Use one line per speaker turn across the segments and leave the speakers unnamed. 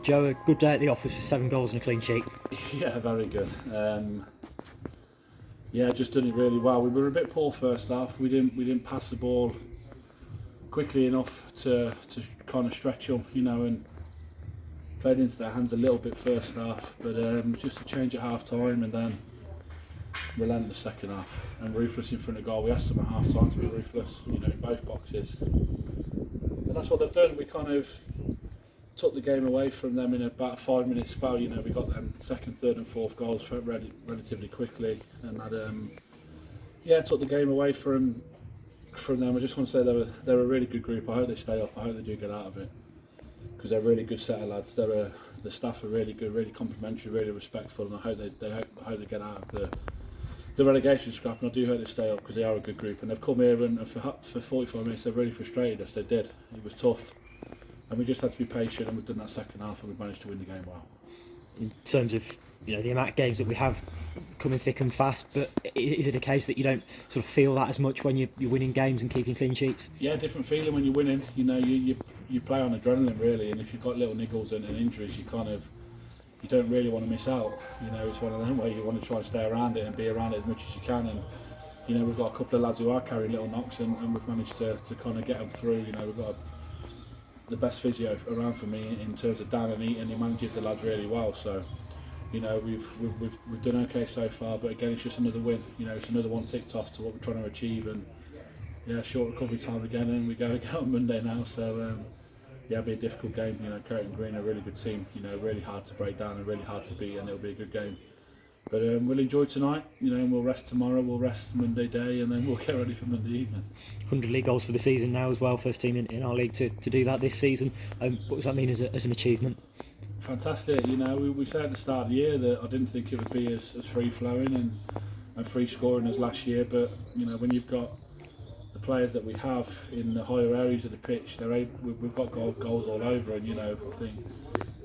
Joe, a good day at the office with 7 goals and a clean sheet.
Yeah, very good. Just done it really well. We were a bit poor first half. We didn't pass the ball quickly enough to kind of stretch them, and played into their hands a little bit first half. But just a change at half time and then relentless second half and ruthless in front of goal. We asked them at half time to be ruthless, in both boxes, and that's what they've done. We kind of took the game away from them in about a 5-minute spell. We got them second, third and fourth goals relatively quickly, and that took the game away from them. I just want to say they're a really good group. I hope they stay up. I hope they do get out of it, because they're a really good set of lads. The staff are really good, really complimentary, really respectful, and I hope they get out of the relegation scrap, and I do hope they stay up, because they are a good group. And they've come here and for 45 minutes they've really frustrated us. They did. It was tough. And we just had to be patient, and we've done that second half, and we've managed to win the game well.
In terms of the amount of games that we have coming thick and fast, but is it a case that you don't sort of feel that as much when you're winning games and keeping clean sheets?
Yeah, different feeling when you're winning. You play on adrenaline really, and if you've got little niggles and injuries, you don't really want to miss out. It's one of them where you want to try and stay around it and be around it as much as you can. And we've got a couple of lads who are carrying little knocks, and we've managed to kind of get them through. We've got the best physio around for me in terms of Dan, and he manages the lads really well. So, we've done okay so far, but again, it's just another win. It's another one ticked off to what we're trying to achieve, and short recovery time again, and we go again on Monday now. So, it'll be a difficult game. Kirkby Road are a really good team. Really hard to break down and really hard to beat, and it'll be a good game. But we'll enjoy tonight, and we'll rest tomorrow, we'll rest Monday day, and then we'll get ready for Monday evening.
100 league goals for the season now as well, first team in our league to do that this season. What does that mean as an achievement?
Fantastic. We said at the start of the year that I didn't think it would be as free-flowing and free-scoring as last year, but when you've got the players that we have in the higher areas of the pitch, we've got goals all over, and I think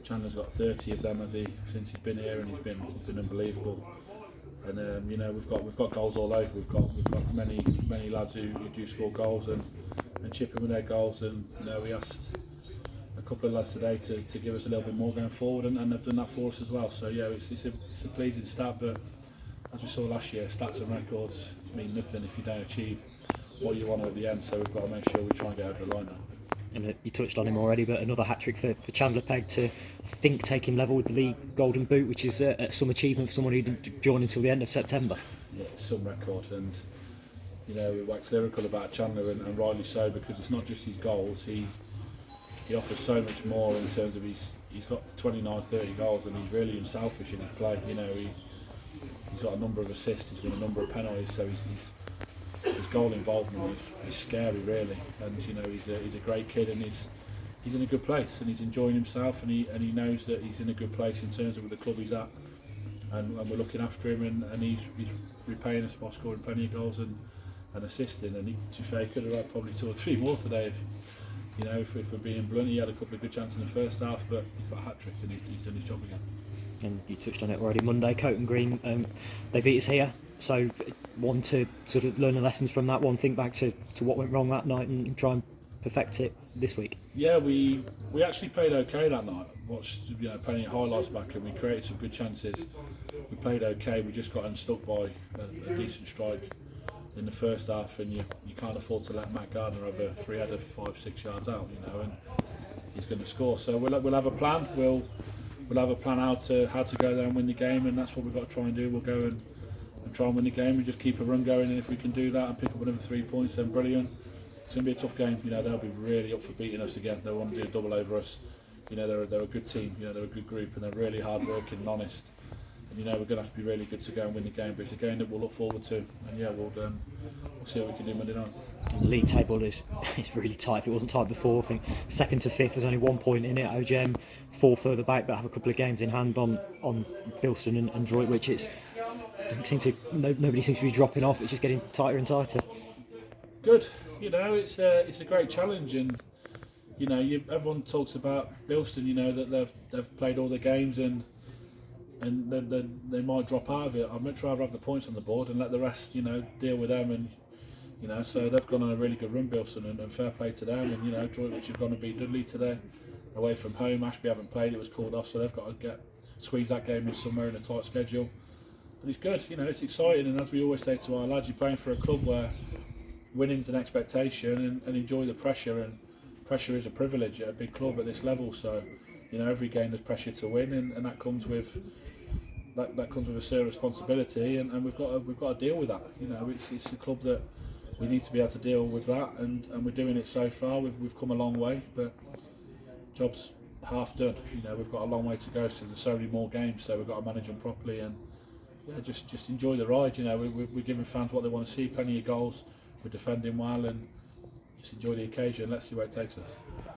Chandler's got 30 of them since he's been here, and he's been unbelievable. And we've got goals all over. We've got many lads who do score goals and chip in with their goals. And we asked a couple of lads today to give us a little bit more going forward, and they've done that for us as well. So it's a pleasing stat. But as we saw last year, stats and records mean nothing if you don't achieve what you want at the end. So we've got to make sure we try and get over the line now.
And you touched on him already, but another hat-trick for Chandler Pegg to, I think, take him level with the league golden boot, which is some achievement for someone who didn't join until the end of September.
Yeah, it's some record, and we wax lyrical about Chandler, and rightly so, because it's not just his goals. He offers so much more in terms of he's got 29, 30 goals, and he's really unselfish in his play. He's got a number of assists, he's won a number of penalties, so his goal involvement is scary really, and he's a great kid, and he's in a good place, and he's enjoying himself, and he knows that he's in a good place in terms of the club he's at, and we're looking after him, and he's repaying us by scoring plenty of goals and assisting, and to be fair, he could have had probably 2 or 3 more today if we're being blunt. He had a couple of good chances in the first half, but he's got a hat-trick, and he's done his job again. And
you touched on it already. Monday, Coton Green, they beat us here. So one to sort of learn the lessons from that one, think back to what went wrong that night and try and perfect it this week.
Yeah, we actually played okay that night. Watched plenty of highlights back, and we created some good chances. We played okay. We just got unstuck by a decent strike in the first half, and you can't afford to let Matt Gardner have a free header 5-6 yards out, and he's going to score. So we'll have a plan. We'll have a plan how to go there and win the game, and that's what we've got to try and do. We'll go and try and win the game and just keep a run going, and if we can do that and pick up another 3 points, then brilliant. It's going to be a tough game. They'll be really up for beating us again. They want to do a double over us. They're a good team. They're a good group, and they're really hard working and honest. And we're going to have to be really good to go and win the game. But it's a game that we'll look forward to. And we'll see what we can do Monday night.
The league table is really tight. If it wasn't tight before, I think 2nd to 5th, there's only 1 point in it. OGM 4 further back, but have a couple of games in hand on Bilston and Droitwich. Nobody seems to be dropping off. It's just getting tighter and tighter.
Good. It's a great challenge, and everyone talks about Bilston. That they've played all the games, and they might drop out of it. I'd much rather have the points on the board and let the rest deal with them, and so they've gone on a really good run, Bilston, and fair play to them. And Droitwich have gone to beat Dudley today. away from home. Ashby haven't played; it was called off, so they've got to squeeze that game in somewhere in a tight schedule. But it's good, it's exciting, and as we always say to our lads, you're playing for a club where winning's an expectation, and enjoy the pressure, and pressure is a privilege at a big club at this level. So, every game there's pressure to win, and that comes with a certain responsibility, and we've got to deal with that. It's a club that we need to be able to deal with that, and we're doing it so far. We've come a long way, but job's half done. We've got a long way to go, so there's so many more games, so we've got to manage them properly, and just enjoy the ride. We're giving fans what they want to see, plenty of goals, we're defending well, and just enjoy the occasion. Let's see where it takes us.